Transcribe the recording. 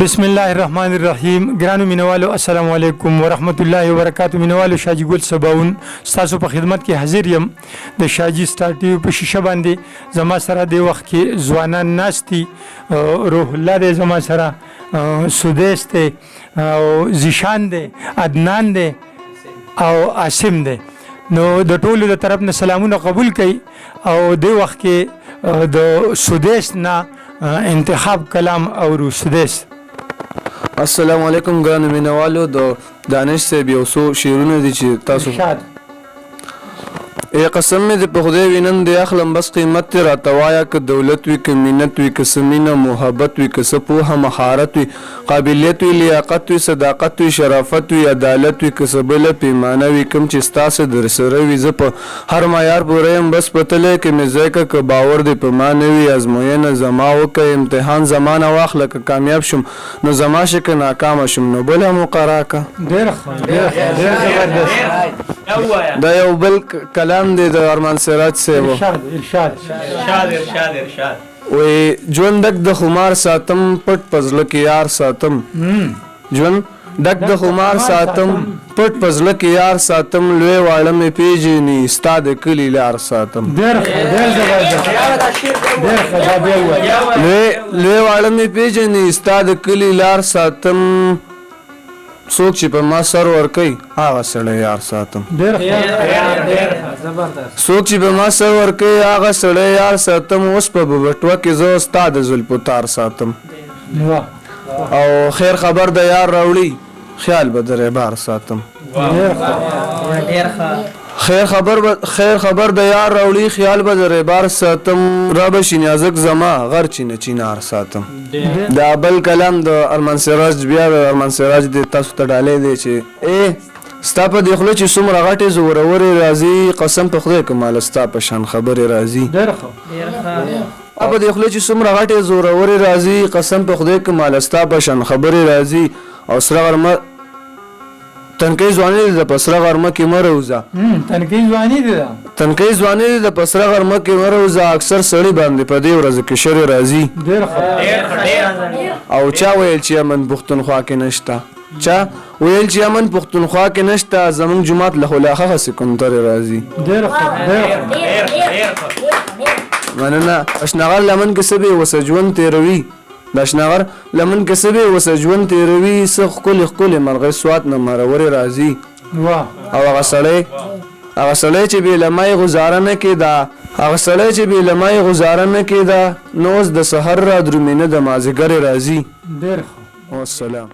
बिस्मिल्लाहिर्रहमानिर्रहीम। ग्रानो मिनवालो अस्सलाम वालेकुम वरहमतुल्लाहि वबरकातुहू। मिनवालो शाजी गुल सबाउन स्तासो पर खिदमत के हाजिर यम द शाजी स्टार टीवी पर शीशा बांधे जमा सरा दे वक्त के जवानान नास्ती रोहुल्ला दे जमा सरा सुदेश दे जिशान दे अदनान दे और Asim they know the tolu the तरफ न सलामुन कबूल कई और दे वक्त के द सुदेश ना इंतखाब कलाम और सुदेश। अस्सलाम वालेकुम ग्रान मिनवालो दो दानिश से भी ओसो शेरुने दी ची तासु ए कसम में दे पखदे विनन दे अखलम बस कीमत तेरा तवाया क दौलत वी क मिन्नत वी क समीना मोहब्बत वी क सपोहा महारत वी काबिलियत वी लियाकत वी सदाकत वी शराफत वी अदालत वी क सबल पैमाना वी कम चिस्ता से दरसर वी जप हर मायार बुरेम बस पतले के मज़ाक क बावर दे पैमाने वी आजमोयन जमाओ क इम्तिहान जमाना वाखला क कामयाब शुम न जमाश क नाकाम शुम न बोला मुकरा का देर जबरदस्त दा यो बल कलाम दे द अरमान सिराज से वो इरशाद वे जुन दक द खुमार सातम पट पजल के यार सातम जुन दक द खुमार सातम पट पजल के यार सातम लुए वाला में पेजनी उस्ताद कली यार सातम लुए वाला में पेजनी उस्ताद कली यार सातम सोच ची पर मा सरवर कई आगा सड़े यार सातम सोच ची पर मा सरवर कई आगा सड़े यार सातम उस पर बटवा के जो उस्ताद जुल्पुतार सातम और खैर खबर द यार रावली ख्याल बदरे बार सातम खैर खबर द यार रावली ख्याल बदरे बार सातम रबशी नाजक जमा घर चिन चिनार सातम दा बल कलाम द अरमान सिराज बिया अरमान सिराज दे तासु ته ډالې دی چې ستا په دې خوله چې څومره غټې زورورې راځي قسم په خدای که ماله ستا په شان خبرې راځي په دې خوله چې څومره غټې زورورې راځي قسم په خدای که ماله ستا په شان خبرې راځي او سره غرمه تنکۍ ځواني د پسره غرمه کې مروزه تنکۍ ځواني د پسره غرمه کې مروزه اکثر سړی باندې په دې ورځ کې شر راځي او چا ویل چې امن پښتونخوا کې نشته چا ویل چې امن پښتونخوا کې نشته زمونږ جماعت له خلاخه سکندر راځي مننه اشنغر لمن کې سبي وسجون تیروي داشنغر لمن کې سبي وسجون تیروي سخ کل مرغې سوات نه مرور راځي او هغه سړی چې به لمای گزاره نه کیدا هغه سړی چې به لمای گزاره نه کیدا نوز د سحر را درمینه د مازیګر راځي والسلام